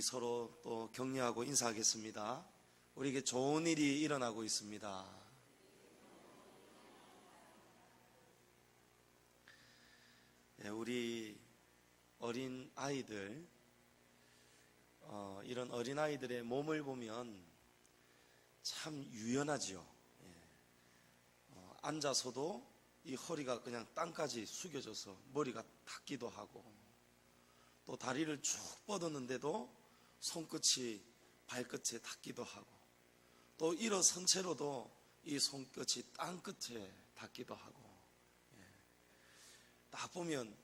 우리 서로 또 격려하고 인사하겠습니다. 우리에게 좋은 일이 일어나고 있습니다. 우리 어린 아이들, 이런 어린 아이들의 몸을 보면 참 유연하지요. 앉아서도 이 허리가 그냥 땅까지 숙여져서 머리가 닿기도 하고, 또 다리를 쭉 뻗었는데도 손끝이 발끝에 닿기도 하고, 또 일어선 채로도 이 손끝이 땅 끝에 닿기도 하고, 딱 보면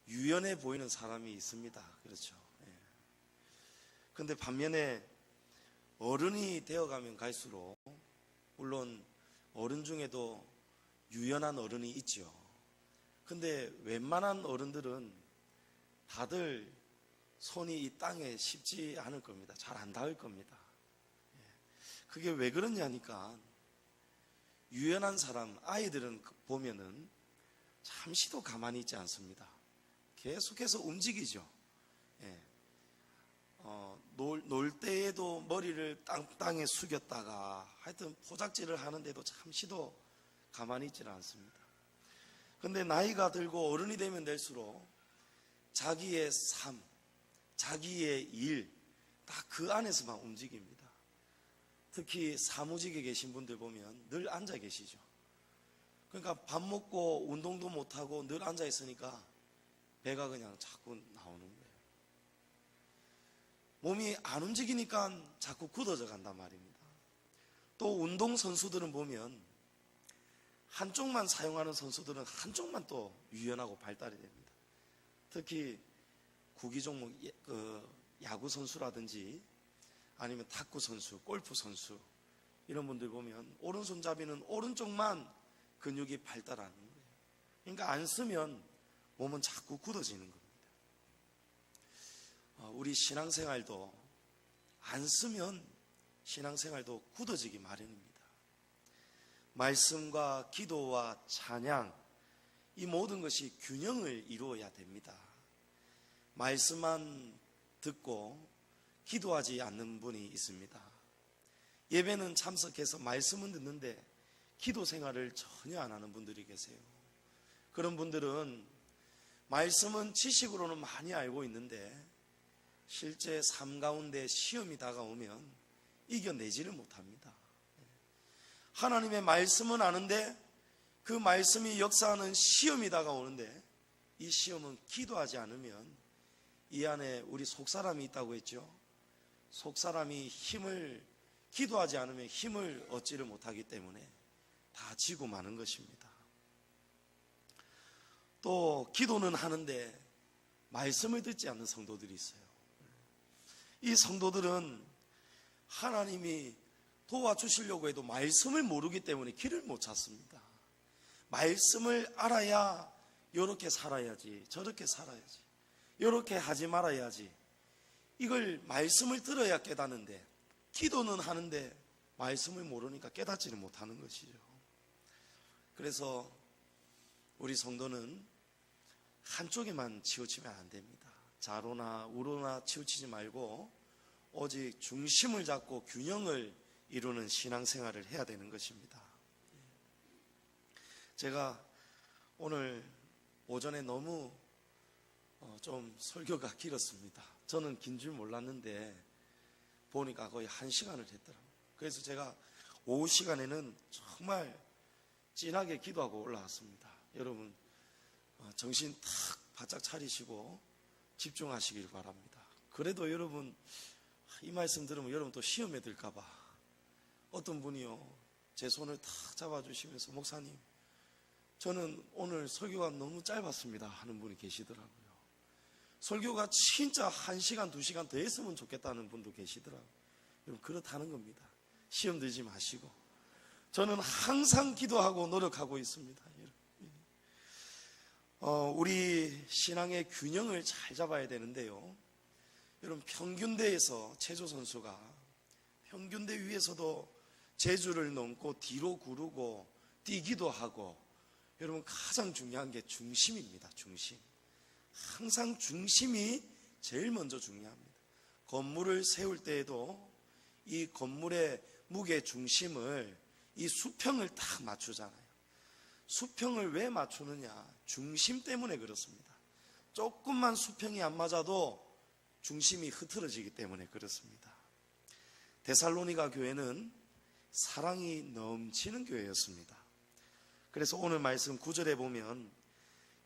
유연해 보이는 사람이 있습니다. 그렇죠. 근데 반면에 어른이 되어가면 갈수록, 물론 어른 중에도 유연한 어른이 있죠. 근데 웬만한 어른들은 다들 손이 이 땅에 쉽지 않을 겁니다. 잘 안 닿을 겁니다. 그게 왜 그러냐니까, 유연한 사람, 아이들은 보면은 잠시도 가만히 있지 않습니다. 계속해서 움직이죠. 놀 때에도 머리를 땅에 숙였다가 하여튼 포작질을 하는데도 잠시도 가만히 있지는 않습니다. 근데 나이가 들고 어른이 되면 될수록 자기의 삶, 자기의 일, 다 그 안에서만 움직입니다. 특히 사무직에 계신 분들 보면 늘 앉아 계시죠. 그러니까 밥 먹고 운동도 못하고 늘 앉아 있으니까 배가 그냥 자꾸 나오는 거예요. 몸이 안 움직이니까 자꾸 굳어져 간단 말입니다. 또 운동선수들은 보면 한쪽만 사용하는 선수들은 한쪽만 또 유연하고 발달이 됩니다. 특히 구기 종목, 야구 선수라든지 아니면 탁구 선수, 골프 선수, 이런 분들 보면 오른손잡이는 오른쪽만 근육이 발달하는 거예요. 그러니까 안 쓰면 몸은 자꾸 굳어지는 겁니다. 우리 신앙생활도 안 쓰면 신앙생활도 굳어지기 마련입니다. 말씀과 기도와 찬양, 이 모든 것이 균형을 이루어야 됩니다. 말씀만 듣고 기도하지 않는 분이 있습니다. 예배는 참석해서 말씀은 듣는데 기도 생활을 전혀 안 하는 분들이 계세요. 그런 분들은 말씀은 지식으로는 많이 알고 있는데 실제 삶 가운데 시험이 다가오면 이겨내지를 못합니다. 하나님의 말씀은 아는데 그 말씀이 역사하는 시험이 다가오는데, 이 시험은 기도하지 않으면, 이 안에 우리 속사람이 있다고 했죠. 속사람이 기도하지 않으면 힘을 얻지를 못하기 때문에 다 지고 마는 것입니다. 또 기도는 하는데 말씀을 듣지 않는 성도들이 있어요. 이 성도들은 하나님이 도와주시려고 해도 말씀을 모르기 때문에 길을 못 찾습니다. 말씀을 알아야 이렇게 살아야지, 저렇게 살아야지, 이렇게 하지 말아야지, 이걸 말씀을 들어야 깨닫는데, 기도는 하는데 말씀을 모르니까 깨닫지를 못하는 것이죠. 그래서 우리 성도는 한쪽에만 치우치면 안 됩니다. 좌로나 우로나 치우치지 말고 오직 중심을 잡고 균형을 이루는 신앙생활을 해야 되는 것입니다. 제가 오늘 오전에 너무 좀 설교가 길었습니다. 저는 긴 줄 몰랐는데 보니까 거의 1시간을 했더라고요. 그래서 제가 오후 시간에는 정말 진하게 기도하고 올라왔습니다. 여러분 정신 탁 바짝 차리시고 집중하시길 바랍니다. 그래도 여러분, 이 말씀 들으면 여러분 또 시험에 들까봐 어떤 분이요, 제 손을 탁 잡아주시면서 목사님, 저는 오늘 설교가 너무 짧았습니다 하는 분이 계시더라고요. 설교가 진짜 1시간, 2시간 더 했으면 좋겠다는 분도 계시더라고요. 여러분 그렇다는 겁니다. 시험 들지 마시고. 저는 항상 기도하고 노력하고 있습니다. 우리 신앙의 균형을 잘 잡아야 되는데요, 여러분 평균대에서 체조 선수가 평균대 위에서도 제주를 넘고 뒤로 구르고 뛰기도 하고, 여러분 가장 중요한 게 중심입니다. 중심. 항상 중심이 제일 먼저 중요합니다. 건물을 세울 때에도 이 건물의 무게 중심을 이 수평을 딱 맞추잖아요. 수평을 왜 맞추느냐? 중심 때문에 그렇습니다. 조금만 수평이 안 맞아도 중심이 흐트러지기 때문에 그렇습니다. 데살로니가 교회는 사랑이 넘치는 교회였습니다. 그래서 오늘 말씀 9절에 보면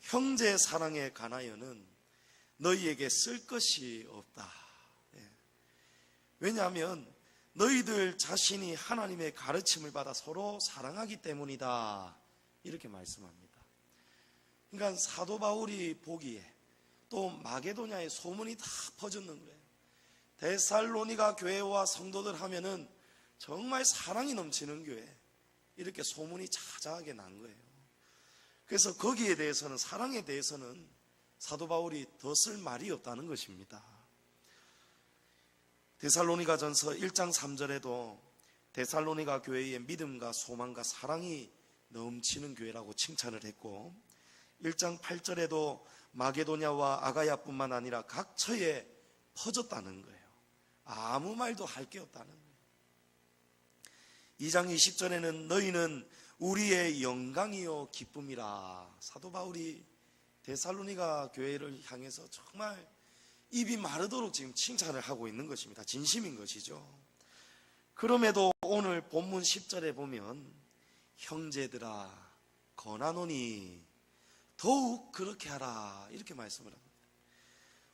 형제 사랑에 관하여는 너희에게 쓸 것이 없다. 왜냐하면 너희들 자신이 하나님의 가르침을 받아 서로 사랑하기 때문이다. 이렇게 말씀합니다. 그러니까 사도 바울이 보기에 또 마게도냐의 소문이 다 퍼졌는 거예요. 데살로니가 교회와 성도들 하면은 정말 사랑이 넘치는 교회, 이렇게 소문이 자자하게 난 거예요. 그래서 거기에 대해서는, 사랑에 대해서는 사도 바울이 더 쓸 말이 없다는 것입니다. 데살로니가 전서 1장 3절에도 데살로니가 교회의 믿음과 소망과 사랑이 넘치는 교회라고 칭찬을 했고, 1장 8절에도 마게도냐와 아가야뿐만 아니라 각 처에 퍼졌다는 거예요. 아무 말도 할 게 없다는 거예요. 2장 20절에는 너희는 우리의 영광이요 기쁨이라. 사도 바울이 데살로니가 교회를 향해서 정말 입이 마르도록 지금 칭찬을 하고 있는 것입니다. 진심인 것이죠. 그럼에도 오늘 본문 10절에 보면 형제들아 권하노니 더욱 그렇게 하라, 이렇게 말씀을 합니다.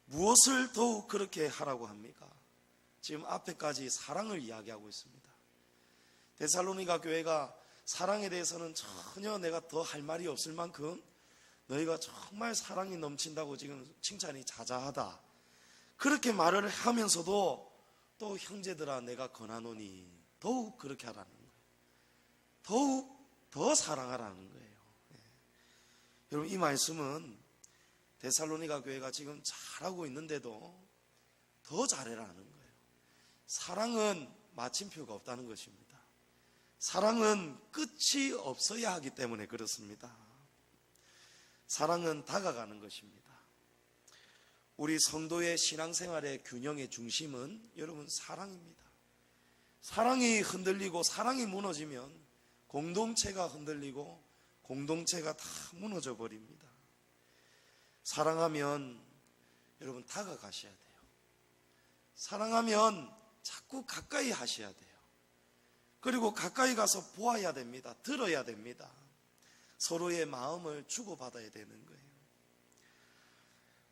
무엇을 더욱 그렇게 하라고 합니까? 지금 앞에까지 사랑을 이야기하고 있습니다. 데살로니가 교회가 사랑에 대해서는 전혀 내가 더 할 말이 없을 만큼 너희가 정말 사랑이 넘친다고 지금 칭찬이 자자하다, 그렇게 말을 하면서도 또 형제들아 내가 권하노니 더욱 그렇게 하라는 거예요. 더욱 더 사랑하라는 거예요. 여러분, 이 말씀은 데살로니가 교회가 지금 잘하고 있는데도 더 잘해라는 거예요. 사랑은 마침표가 없다는 것입니다. 사랑은 끝이 없어야 하기 때문에 그렇습니다. 사랑은 다가가는 것입니다. 우리 성도의 신앙생활의 균형의 중심은 여러분 사랑입니다. 사랑이 흔들리고 사랑이 무너지면 공동체가 흔들리고 공동체가 다 무너져 버립니다. 사랑하면 여러분 다가가셔야 돼요. 사랑하면 자꾸 가까이 하셔야 돼요. 그리고 가까이 가서 보아야 됩니다. 들어야 됩니다. 서로의 마음을 주고받아야 되는 거예요.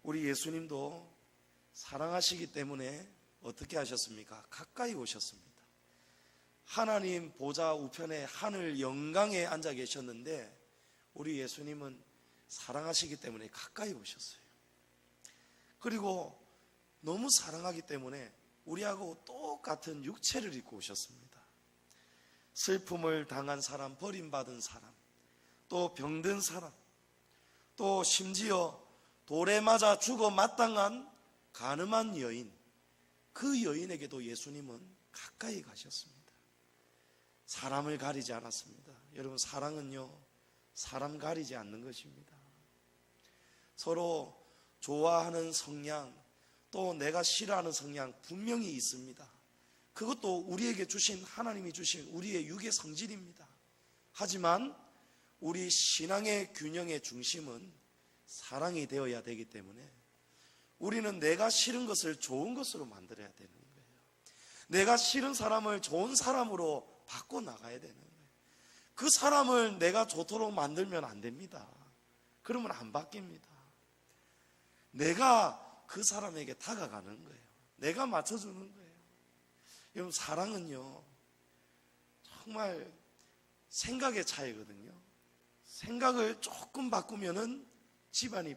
우리 예수님도 사랑하시기 때문에 어떻게 하셨습니까? 가까이 오셨습니다. 하나님 보좌 우편에 하늘 영광에 앉아 계셨는데 우리 예수님은 사랑하시기 때문에 가까이 오셨어요. 그리고 너무 사랑하기 때문에 우리하고 똑같은 육체를 입고 오셨습니다. 슬픔을 당한 사람, 버림받은 사람, 또 병든 사람, 또 심지어 돌에 맞아 죽어 마땅한 간음한 여인, 그 여인에게도 예수님은 가까이 가셨습니다. 사람을 가리지 않았습니다. 여러분, 사랑은요, 사람 가리지 않는 것입니다. 서로 좋아하는 성향, 또 내가 싫어하는 성향 분명히 있습니다. 그것도 우리에게 주신, 하나님이 주신 우리의 육의 성질입니다. 하지만 우리 신앙의 균형의 중심은 사랑이 되어야 되기 때문에 우리는 내가 싫은 것을 좋은 것으로 만들어야 되는 거예요. 내가 싫은 사람을 좋은 사람으로 바꿔 나가야 되는 거예요. 그 사람을 내가 좋도록 만들면 안 됩니다. 그러면 안 바뀝니다. 내가 그 사람에게 다가가는 거예요. 내가 맞춰주는 거예요. 여러분, 사랑은요 정말 생각의 차이거든요. 생각을 조금 바꾸면은 집안이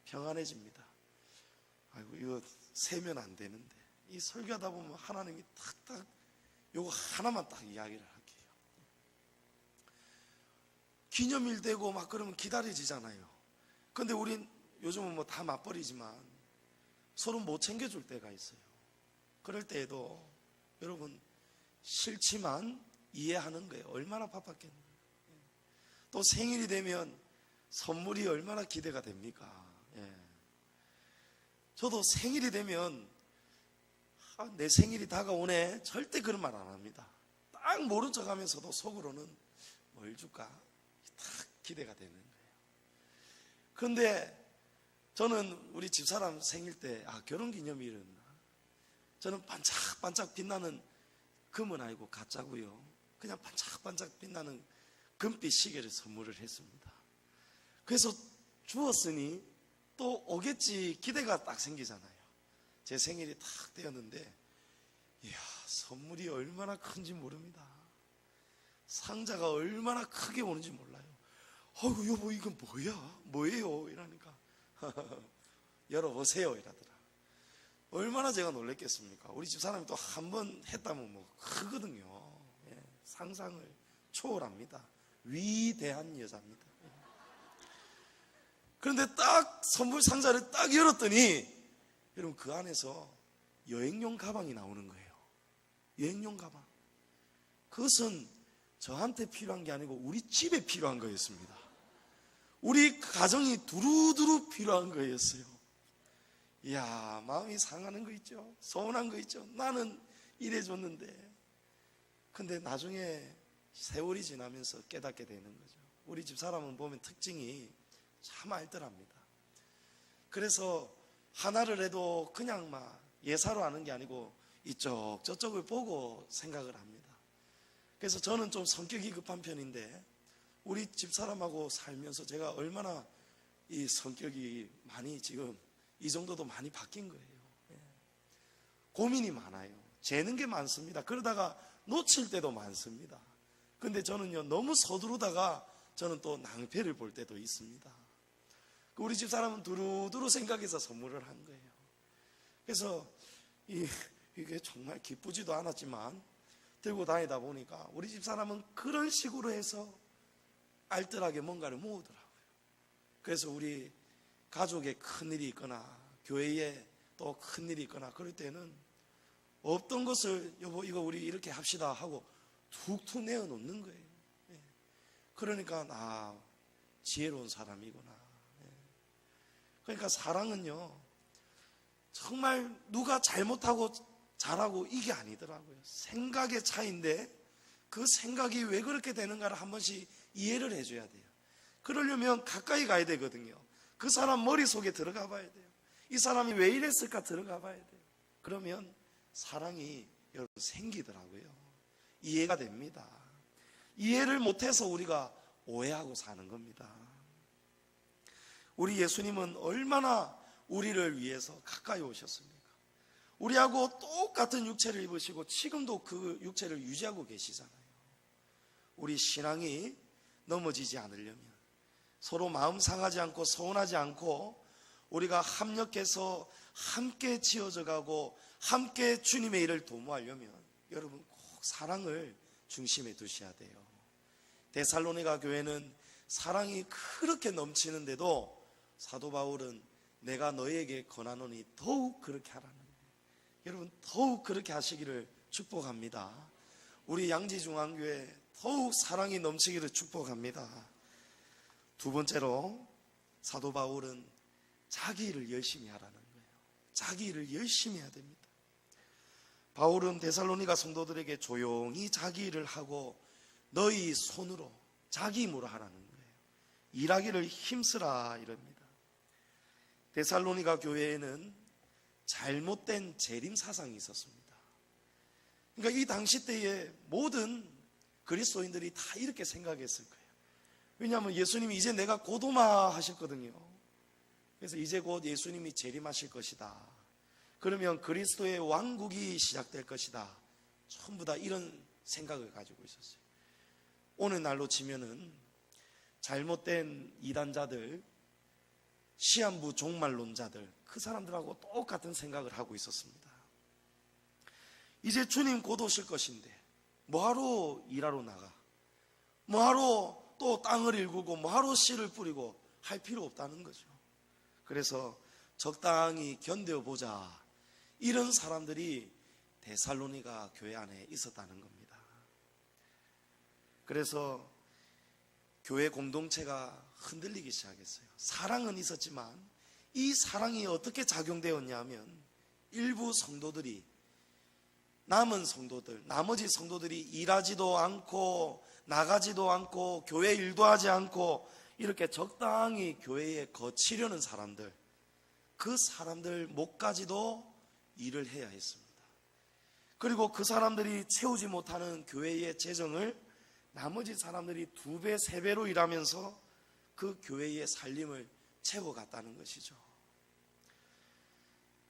평안해집니다. 아이고, 이거 세면 안 되는데. 이 설교하다 보면 하나님이 탁탁 요거 하나만 딱 이야기를 할게요. 기념일 되고 막 그러면 기다려지잖아요. 근데 우린 요즘은 뭐 다 맞벌이지만 서로 못 챙겨줄 때가 있어요. 그럴 때에도 여러분 싫지만 이해하는 거예요. 얼마나 바빴겠나요. 또 생일이 되면 선물이 얼마나 기대가 됩니까? 예. 저도 생일이 되면 내 생일이 다가오네. 절대 그런 말 안 합니다. 딱 모른 척 하면서도 속으로는 뭘 줄까? 딱 기대가 되는 거예요. 그런데 저는 우리 집사람 생일 때, 결혼기념일은 저는 반짝반짝 빛나는 금은 아니고 가짜고요. 그냥 반짝반짝 빛나는 금빛 시계를 선물을 했습니다. 그래서 주었으니 또 오겠지 기대가 딱 생기잖아요. 제 생일이 딱 되었는데, 이야, 선물이 얼마나 큰지 모릅니다. 상자가 얼마나 크게 오는지 몰라요. 어이구, 여보, 이건 뭐예요? 이러니까 열어보세요 이러더라. 얼마나 제가 놀랬겠습니까? 우리 집사람이 또 한 번 했다면 뭐 크거든요. 예, 상상을 초월합니다. 위대한 여자입니다. 그런데 딱 선물 상자를 딱 열었더니, 여러분, 그 안에서 여행용 가방이 나오는 거예요. 여행용 가방. 그것은 저한테 필요한 게 아니고 우리 집에 필요한 거였습니다. 우리 가정이 두루두루 필요한 거였어요. 이야, 마음이 상하는 거 있죠. 서운한 거 있죠. 나는 이래줬는데. 근데 나중에 세월이 지나면서 깨닫게 되는 거죠. 우리 집사람은 보면 특징이 참 알뜰합니다. 그래서 하나를 해도 그냥 막 예사로 하는 게 아니고 이쪽 저쪽을 보고 생각을 합니다. 그래서 저는 좀 성격이 급한 편인데, 우리 집사람하고 살면서 제가 얼마나 이 성격이 많이 지금 이 정도도 많이 바뀐 거예요. 고민이 많아요. 재는 게 많습니다. 그러다가 놓칠 때도 많습니다. 근데 저는요, 너무 서두르다가 저는 또 낭패를 볼 때도 있습니다. 우리 집사람은 두루두루 생각해서 선물을 한 거예요. 그래서 이게 정말 기쁘지도 않았지만 들고 다니다 보니까 우리 집사람은 그런 식으로 해서 알뜰하게 뭔가를 모으더라고요. 그래서 우리 가족에 큰일이 있거나 교회에 또 큰일이 있거나 그럴 때는 없던 것을, 여보 이거 우리 이렇게 합시다 하고 툭툭 내어놓는 거예요. 그러니까 지혜로운 사람이구나. 그러니까 사랑은요, 정말 누가 잘못하고 잘하고 이게 아니더라고요. 생각의 차이인데 그 생각이 왜 그렇게 되는가를 한 번씩 이해를 해줘야 돼요. 그러려면 가까이 가야 되거든요. 그 사람 머릿속에 들어가 봐야 돼요. 이 사람이 왜 이랬을까 들어가 봐야 돼요. 그러면 사랑이 여러분 생기더라고요. 이해가 됩니다. 이해를 못해서 우리가 오해하고 사는 겁니다. 우리 예수님은 얼마나 우리를 위해서 가까이 오셨습니까? 우리하고 똑같은 육체를 입으시고 지금도 그 육체를 유지하고 계시잖아요. 우리 신앙이 넘어지지 않으려면, 서로 마음 상하지 않고 서운하지 않고 우리가 합력해서 함께 지어져 가고 함께 주님의 일을 도모하려면 여러분 꼭 사랑을 중심에 두셔야 돼요. 데살로니가 교회는 사랑이 그렇게 넘치는데도 사도 바울은 내가 너에게 권하노니 더욱 그렇게 하라는 거예요. 여러분 더욱 그렇게 하시기를 축복합니다. 우리 양지중앙교회 더욱 사랑이 넘치기를 축복합니다. 두 번째로 사도 바울은 자기 일을 열심히 하라는 거예요. 자기 일을 열심히 해야 됩니다. 바울은 데살로니가 성도들에게 조용히 자기 일을 하고 너희 손으로 자기 힘으로 하라는 거예요. 일하기를 힘쓰라 이럽니다. 데살로니가 교회에는 잘못된 재림 사상이 있었습니다. 그러니까 이 당시 때의 모든 그리스도인들이 다 이렇게 생각했을 거예요. 왜냐하면 예수님이 이제 내가 곧 오마 하셨거든요. 그래서 이제 곧 예수님이 재림하실 것이다. 그러면 그리스도의 왕국이 시작될 것이다. 전부 다 이런 생각을 가지고 있었어요. 오늘날로 치면은 잘못된 이단자들, 시한부 종말론자들, 그 사람들하고 똑같은 생각을 하고 있었습니다. 이제 주님 곧 오실 것인데 뭐하러 일하러 나가? 뭐하러 또 땅을 일구고 뭐하러 씨를 뿌리고 할 필요 없다는 거죠. 그래서 적당히 견뎌보자, 이런 사람들이 데살로니가 교회 안에 있었다는 겁니다. 그래서 교회 공동체가 흔들리기 시작했어요. 사랑은 있었지만 이 사랑이 어떻게 작용되었냐면 일부 성도들이 남은 성도들, 나머지 성도들이 일하지도 않고 나가지도 않고 교회 일도 하지 않고 이렇게 적당히 교회에 거치려는 사람들, 그 사람들 목까지도 일을 해야 했습니다. 그리고 그 사람들이 채우지 못하는 교회의 재정을 나머지 사람들이 2배, 3배로 일하면서 그 교회의 살림을 채워갔다는 것이죠.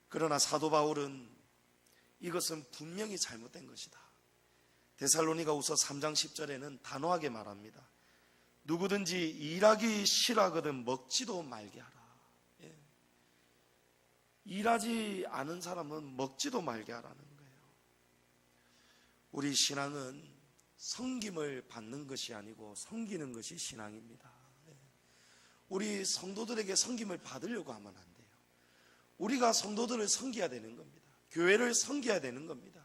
그러나 사도 바울은 이것은 분명히 잘못된 것이다. 데살로니가후서 3장 10절에는 단호하게 말합니다. 누구든지 일하기 싫어하거든 먹지도 말게 하라. 예. 일하지 않은 사람은 먹지도 말게 하라는 거예요. 우리 신앙은 섬김을 받는 것이 아니고 섬기는 것이 신앙입니다. 예. 우리 성도들에게 섬김을 받으려고 하면 안 돼요. 우리가 성도들을 섬겨야 되는 겁니다. 교회를 섬겨야 되는 겁니다.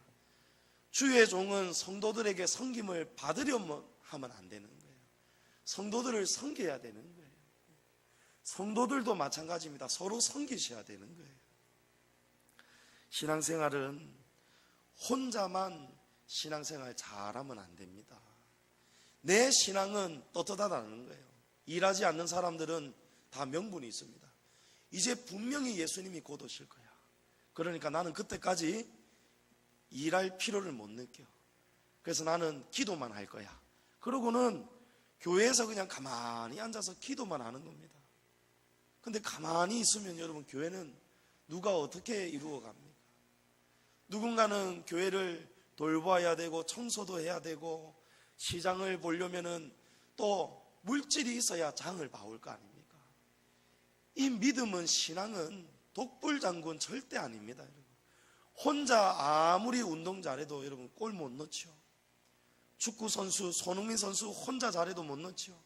주의 종은 성도들에게 섬김을 받으려면 하면 안 되는 거예요. 성도들을 섬겨야 되는 거예요. 성도들도 마찬가지입니다. 서로 섬기셔야 되는 거예요. 신앙생활은 혼자만 신앙생활 잘하면 안 됩니다. 내 신앙은 떳떳하다는 거예요. 일하지 않는 사람들은 다 명분이 있습니다. 이제 분명히 예수님이 곧 오실 거야. 그러니까 나는 그때까지 일할 필요를 못 느껴. 그래서 나는 기도만 할 거야. 그러고는 교회에서 그냥 가만히 앉아서 기도만 하는 겁니다. 근데 가만히 있으면 여러분, 교회는 누가 어떻게 이루어갑니까? 누군가는 교회를 돌봐야 되고 청소도 해야 되고 시장을 보려면은 또 물질이 있어야 장을 봐올 거 아닙니까? 이 믿음은, 신앙은 독불장군 절대 아닙니다. 여러분. 혼자 아무리 운동 잘해도 여러분 골 못 넣죠. 축구 선수 손흥민 선수 혼자 잘해도 못 넣죠.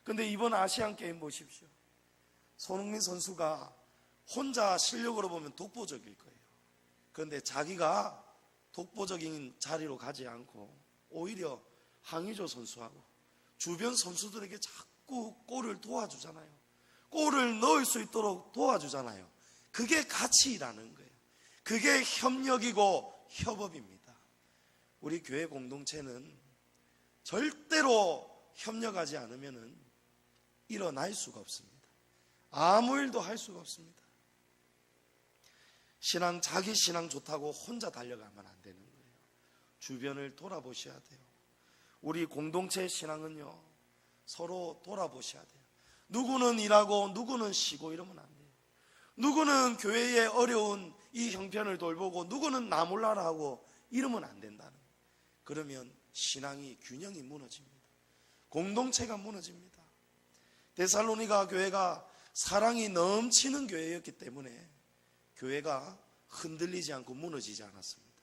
근데 이번 아시안 게임 보십시오. 손흥민 선수가 혼자 실력으로 보면 독보적일 거예요. 그런데 자기가 독보적인 자리로 가지 않고 오히려 황의조 선수하고 주변 선수들에게 자꾸 골을 도와주잖아요. 골을 넣을 수 있도록 도와주잖아요. 그게 가치라는 거예요. 그게 협력이고 협업입니다. 우리 교회 공동체는 절대로 협력하지 않으면 일어날 수가 없습니다. 아무 일도 할 수가 없습니다. 자기 신앙 좋다고 혼자 달려가면 안 되는 거예요. 주변을 돌아보셔야 돼요. 우리 공동체 신앙은요, 서로 돌아보셔야 돼요. 누구는 일하고 누구는 쉬고 이러면 안 돼요. 누구는 교회의 어려운 이 형편을 돌보고 누구는 나 몰라라 하고 이러면 안 된다는 거예요. 그러면 신앙이, 균형이 무너집니다. 공동체가 무너집니다. 데살로니가 교회가 사랑이 넘치는 교회였기 때문에 교회가 흔들리지 않고 무너지지 않았습니다.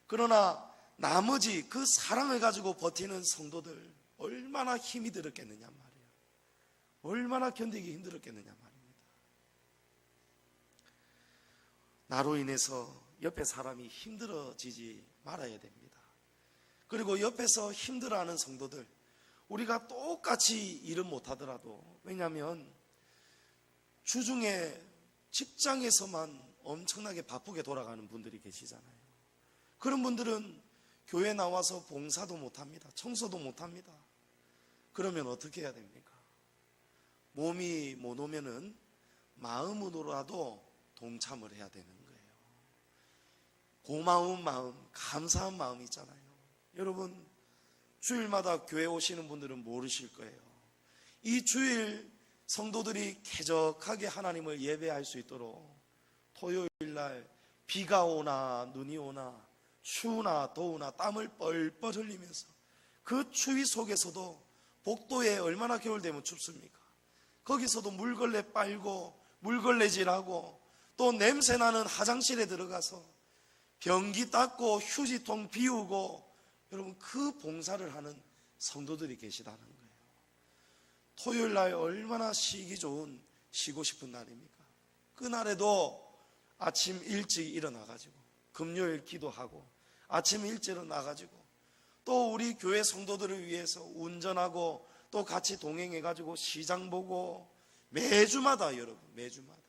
그러나 나머지 그 사랑을 가지고 버티는 성도들, 얼마나 힘이 들었겠느냐 말이에요. 얼마나 견디기 힘들었겠느냐 말입니다. 나로 인해서 옆에 사람이 힘들어지지 말아야 됩니다. 그리고 옆에서 힘들어하는 성도들, 우리가 똑같이 일은 못하더라도, 왜냐하면 주중에 직장에서만 엄청나게 바쁘게 돌아가는 분들이 계시잖아요. 그런 분들은 교회 나와서 봉사도 못합니다. 청소도 못합니다. 그러면 어떻게 해야 됩니까? 몸이 못 오면은 마음으로라도 동참을 해야 되는 거예요. 고마운 마음, 감사한 마음 있잖아요. 여러분, 주일마다 교회 오시는 분들은 모르실 거예요. 이 주일 성도들이 쾌적하게 하나님을 예배할 수 있도록 토요일날 비가 오나 눈이 오나 추우나 더우나 땀을 뻘뻘 흘리면서 그 추위 속에서도, 복도에 얼마나 겨울 되면 춥습니까? 거기서도 물걸레 빨고 물걸레질하고 또 냄새나는 화장실에 들어가서 변기 닦고 휴지통 비우고, 여러분 그 봉사를 하는 성도들이 계시다는 거예요. 토요일날 얼마나 쉬기 좋은, 쉬고 싶은 날입니까? 그날에도 아침 일찍 일어나가지고 금요일 기도하고 아침 일찍 일어나가지고 또 우리 교회 성도들을 위해서 운전하고 또 같이 동행해가지고 시장 보고, 매주마다 여러분, 매주마다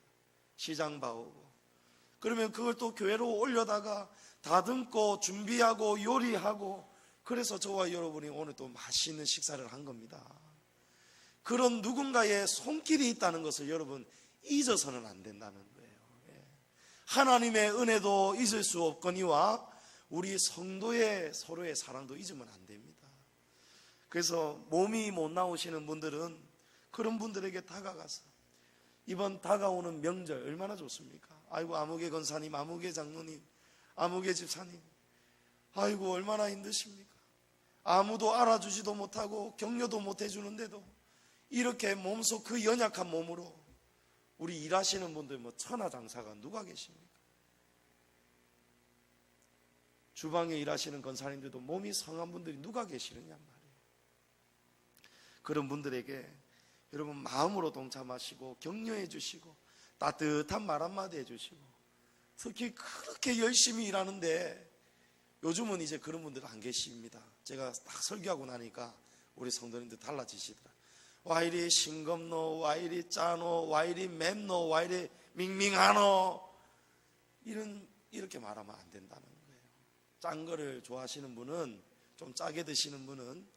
시장 봐오고, 그러면 그걸 또 교회로 올려다가 다듬고 준비하고 요리하고, 그래서 저와 여러분이 오늘 또 맛있는 식사를 한 겁니다. 그런 누군가의 손길이 있다는 것을 여러분 잊어서는 안 된다는 거예요. 하나님의 은혜도 잊을 수 없거니와 우리 성도의 서로의 사랑도 잊으면 안 됩니다. 그래서 몸이 못 나오시는 분들은 그런 분들에게 다가가서, 이번 다가오는 명절 얼마나 좋습니까? 아이고, 아무개 권사님, 아무개 장로님, 아무개 집사님, 아이고 얼마나 힘드십니까? 아무도 알아주지도 못하고 격려도 못 해주는데도 이렇게 몸속 그 연약한 몸으로 우리 일하시는 분들, 뭐 천하장사가 누가 계십니까? 주방에 일하시는 권사님들도 몸이 성한 분들이 누가 계시느냐 말이에요. 그런 분들에게 여러분 마음으로 동참하시고 격려해 주시고 따뜻한 말 한마디 해주시고, 특히 그렇게 열심히 일하는데 요즘은 이제 그런 분들은 안 계십니다. 제가 딱 설교하고 나니까 우리 성도님들 달라지시더라. 와 이리 싱겁노, 와 이리 짜노, 와 이리 맵노, 와 이리 밍밍하노, 이렇게 말하면 안 된다는 거예요. 짠 거를 좋아하시는 분은, 좀 짜게 드시는 분은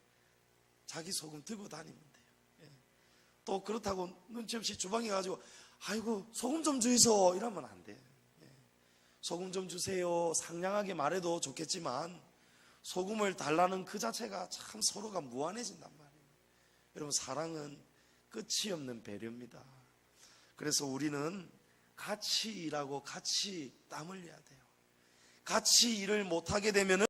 자기 소금 들고 다니면 돼요. 또 그렇다고 눈치 없이 주방에 가지고 아이고 소금 좀 주이소 이러면 안 돼. 소금 좀 주세요 상냥하게 말해도 좋겠지만 소금을 달라는 그 자체가 참 서로가 무한해진단 말이에요. 여러분, 사랑은 끝이 없는 배려입니다. 그래서 우리는 같이 일하고 같이 땀 흘려야 돼요. 같이 일을 못하게 되면은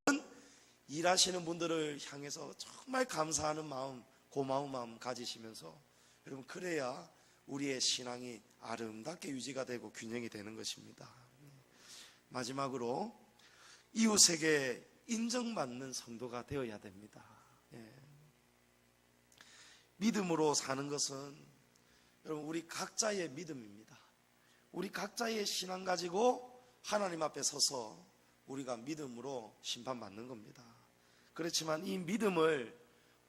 일하시는 분들을 향해서 정말 감사하는 마음, 고마운 마음 가지시면서, 여러분, 그래야 우리의 신앙이 아름답게 유지가 되고 균형이 되는 것입니다. 마지막으로 이웃에게 인정받는 성도가 되어야 됩니다. 믿음으로 사는 것은 여러분 우리 각자의 믿음입니다. 우리 각자의 신앙 가지고 하나님 앞에 서서 우리가 믿음으로 심판받는 겁니다. 그렇지만 이 믿음을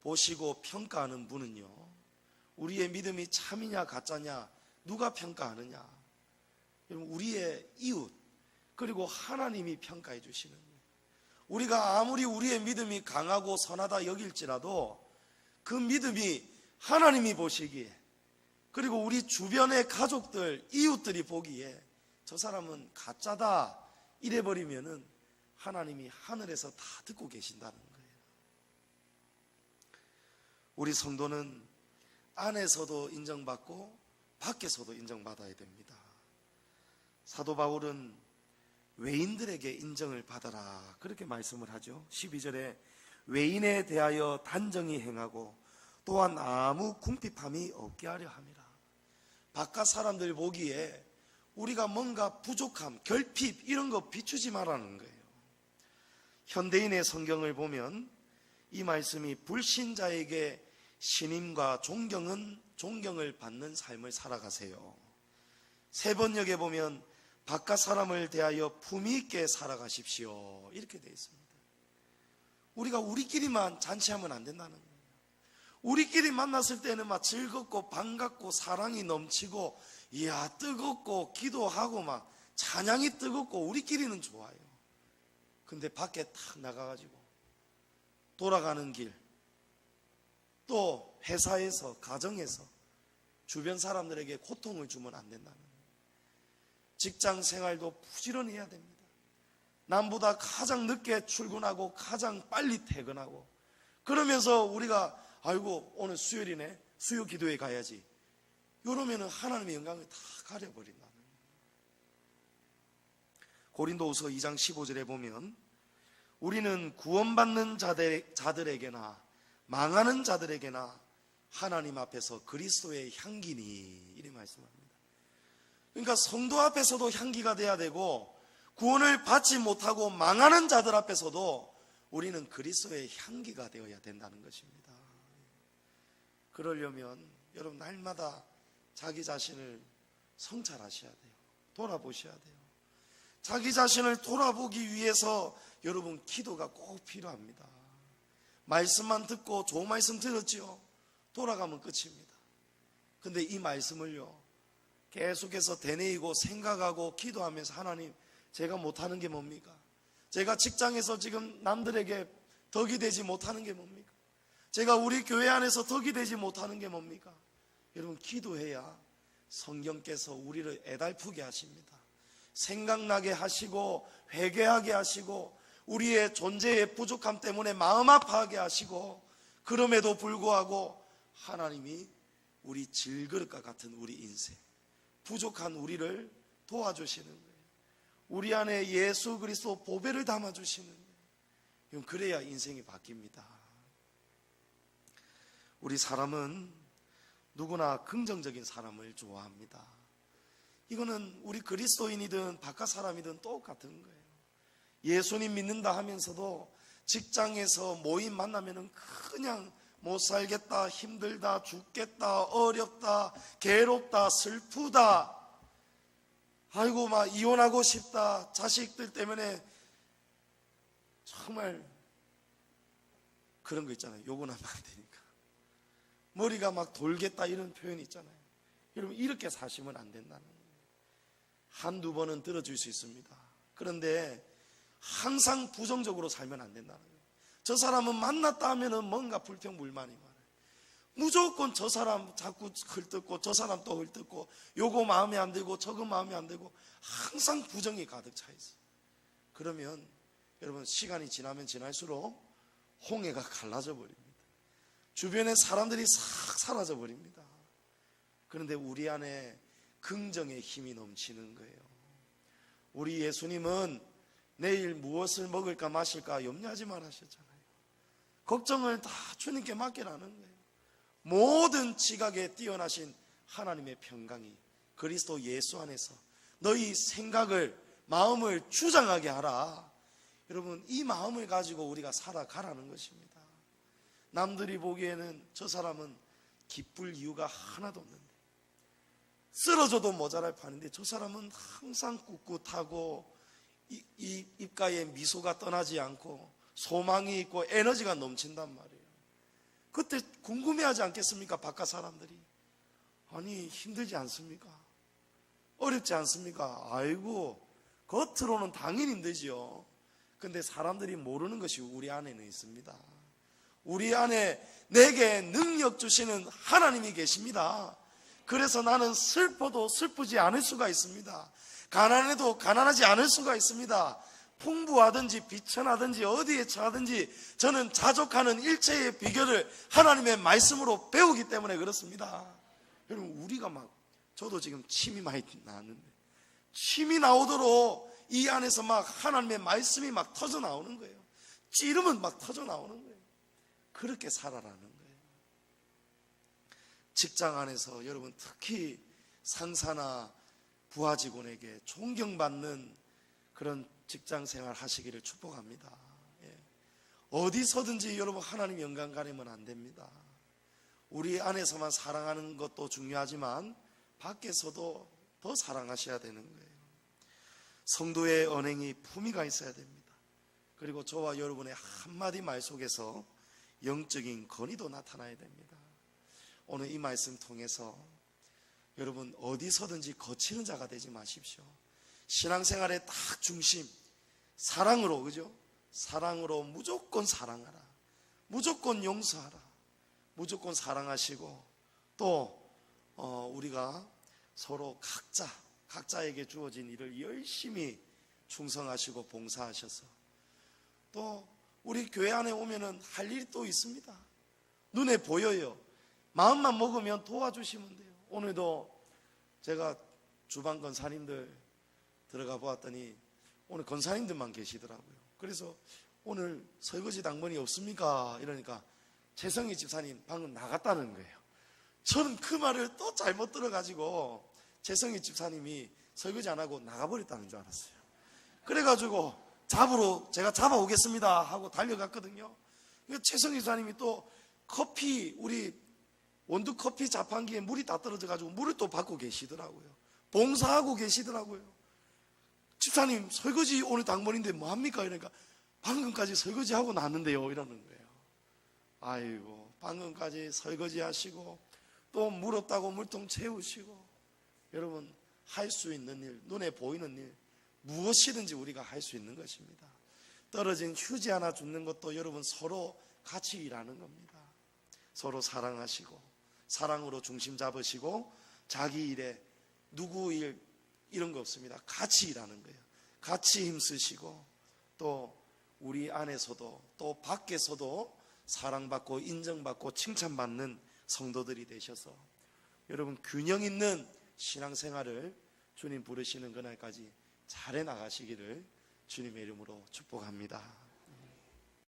보시고 평가하는 분은요, 우리의 믿음이 참이냐 가짜냐 누가 평가하느냐? 여러분, 우리의 이웃, 그리고 하나님이 평가해 주시는 거예요. 우리가 아무리 우리의 믿음이 강하고 선하다 여길지라도 그 믿음이 하나님이 보시기에, 그리고 우리 주변의 가족들, 이웃들이 보기에 저 사람은 가짜다 이래버리면은 하나님이 하늘에서 다 듣고 계신다는 거예요. 우리 성도는 안에서도 인정받고 밖에서도 인정받아야 됩니다. 사도 바울은 외인들에게 인정을 받아라 그렇게 말씀을 하죠. 12절에 외인에 대하여 단정히 행하고 또한 아무 궁핍함이 없게 하려 함이라. 바깥 사람들 보기에 우리가 뭔가 부족함, 결핍 이런 거 비추지 말라는 거예요. 현대인의 성경을 보면 이 말씀이 불신자에게 신임과 존경을 받는 삶을 살아가세요. 세 번역에 보면 바깥 사람을 대하여 품위 있게 살아가십시오 이렇게 되어 있습니다. 우리가 우리끼리만 잔치하면 안 된다는 거예요. 우리끼리 만났을 때는 막 즐겁고 반갑고 사랑이 넘치고 이야 뜨겁고 기도하고 막 찬양이 뜨겁고 우리끼리는 좋아요. 근데 밖에 탁 나가가지고 돌아가는 길, 또 회사에서 가정에서 주변 사람들에게 고통을 주면 안 된다는 거예요. 직장 생활도 부지런히 해야 됩니다. 남보다 가장 늦게 출근하고 가장 빨리 퇴근하고, 그러면서 우리가 아이고 오늘 수요일이네 수요 기도회 가야지 이러면은 하나님의 영광을 다 가려버린다는 거예요. 고린도후서 2장 15절에 보면 우리는 구원받는 자들에게나 망하는 자들에게나 하나님 앞에서 그리스도의 향기니 이렇게 말씀합니다. 그러니까 성도 앞에서도 향기가 돼야 되고 구원을 받지 못하고 망하는 자들 앞에서도 우리는 그리스도의 향기가 되어야 된다는 것입니다. 그러려면 여러분 날마다 자기 자신을 성찰하셔야 돼요. 돌아보셔야 돼요. 자기 자신을 돌아보기 위해서 여러분 기도가 꼭 필요합니다. 말씀만 듣고 좋은 말씀 들었지요? 돌아가면 끝입니다. 근데 이 말씀을요 계속해서 되뇌이고 생각하고 기도하면서 하나님, 제가 못하는 게 뭡니까? 제가 직장에서 지금 남들에게 덕이 되지 못하는 게 뭡니까? 제가 우리 교회 안에서 덕이 되지 못하는 게 뭡니까? 여러분, 기도해야 성령께서 우리를 애달프게 하십니다. 생각나게 하시고 회개하게 하시고 우리의 존재의 부족함 때문에 마음 아파하게 하시고, 그럼에도 불구하고 하나님이 우리 질그릇과 같은 우리 인생, 부족한 우리를 도와주시는 거예요. 우리 안에 예수 그리스도 보배를 담아주시는 거예요. 그래야 인생이 바뀝니다. 우리 사람은 누구나 긍정적인 사람을 좋아합니다. 이거는 우리 그리스도인이든 바깥 사람이든 똑같은 거예요. 예수님 믿는다 하면서도 직장에서 모임 만나면은 그냥 못 살겠다, 힘들다, 죽겠다, 어렵다, 괴롭다, 슬프다, 아이고 막 이혼하고 싶다, 자식들 때문에 정말 그런 거 있잖아요. 욕은 하면 안 되니까 머리가 막 돌겠다, 이런 표현이 있잖아요. 여러분, 이렇게 사시면 안 된다는 거예요. 한두 번은 들어줄 수 있습니다. 그런데 항상 부정적으로 살면 안 된다는 거예요. 저 사람은 만났다 하면은 뭔가 불평불만이 많아요. 무조건 저 사람 자꾸 헐뜯고 저 사람 또 헐뜯고, 요거 마음에 안 들고 저거 마음에 안 들고, 항상 부정이 가득 차 있어요. 그러면 여러분, 시간이 지나면 지날수록 홍해가 갈라져 버립니다. 주변에 사람들이 싹 사라져 버립니다. 그런데 우리 안에 긍정의 힘이 넘치는 거예요. 우리 예수님은 내일 무엇을 먹을까 마실까 염려하지 말아 하셨잖아요. 걱정을 다 주님께 맡기라는 거예요. 모든 지각에 뛰어나신 하나님의 평강이 그리스도 예수 안에서 너희 생각을, 마음을 주장하게 하라. 여러분, 이 마음을 가지고 우리가 살아가라는 것입니다. 남들이 보기에는 저 사람은 기쁠 이유가 하나도 없는데, 쓰러져도 모자랄 판인데 저 사람은 항상 꿋꿋하고 이 입가에 미소가 떠나지 않고 소망이 있고 에너지가 넘친단 말이에요. 그때 궁금해하지 않겠습니까? 바깥 사람들이. 아니, 힘들지 않습니까? 어렵지 않습니까? 아이고, 겉으로는 당연히 힘들지요. 근데 사람들이 모르는 것이 우리 안에는 있습니다. 우리 안에 내게 능력 주시는 하나님이 계십니다. 그래서 나는 슬퍼도 슬프지 않을 수가 있습니다. 가난해도 가난하지 않을 수가 있습니다. 풍부하든지 비천하든지 어디에 처하든지 저는 자족하는 일체의 비결을 하나님의 말씀으로 배우기 때문에 그렇습니다. 여러분, 우리가 저도 지금 침이 많이 나왔는데, 침이 나오도록 이 안에서 하나님의 말씀이 터져 나오는 거예요. 찌르면 터져 나오는 거예요. 그렇게 살아라는 거예요. 직장 안에서 여러분, 특히 상사나 부하 직원에게 존경받는 그런 직장 생활 하시기를 축복합니다. 어디서든지 여러분, 하나님 영광 가리면 안 됩니다. 우리 안에서만 사랑하는 것도 중요하지만 밖에서도 더 사랑하셔야 되는 거예요. 성도의 언행이 품위가 있어야 됩니다. 그리고 저와 여러분의 한마디 말 속에서 영적인 권위도 나타나야 됩니다. 오늘 이 말씀 통해서 여러분, 어디서든지 거치는 자가 되지 마십시오. 신앙생활의 딱 중심, 사랑으로, 그죠? 사랑으로 무조건 사랑하라, 무조건 용서하라, 무조건 사랑하시고, 또 우리가 서로 각자에게 주어진 일을 열심히 충성하시고 봉사하셔서, 또 우리 교회 안에 오면은 할 일이 또 있습니다. 눈에 보여요. 마음만 먹으면 도와주시면 돼요. 오늘도 제가 주방 권사님들 들어가 보았더니 오늘 권사님들만 계시더라고요. 그래서 오늘 설거지 당번이 없습니까? 이러니까 최성희 집사님 방금 나갔다는 거예요. 저는 그 말을 또 잘못 들어가지고 최성희 집사님이 설거지 안 하고 나가버렸다는 줄 알았어요. 그래가지고 제가 잡아오겠습니다 하고 달려갔거든요. 최성희 집사님이 또 커피, 우리 원두 커피 자판기에 물이 다 떨어져가지고 물을 또 받고 계시더라고요. 봉사하고 계시더라고요. 집사님, 설거지 오늘 당번인데 뭐합니까? 이러니까 방금까지 설거지하고 났는데요 이러는 거예요. 아이고, 방금까지 설거지 하시고 또 물 없다고 물통 채우시고, 여러분, 할 수 있는 일, 눈에 보이는 일, 무엇이든지 우리가 할 수 있는 것입니다. 떨어진 휴지 하나 줍는 것도 여러분 서로 같이 일하는 겁니다. 서로 사랑하시고 사랑으로 중심 잡으시고 자기 일에 누구 일 이런 거 없습니다. 같이 일하는 거예요. 같이 힘쓰시고 또 우리 안에서도 또 밖에서도 사랑받고 인정받고 칭찬받는 성도들이 되셔서 여러분 균형 있는 신앙생활을 주님 부르시는 그날까지 잘해 나가시기를 주님의 이름으로 축복합니다.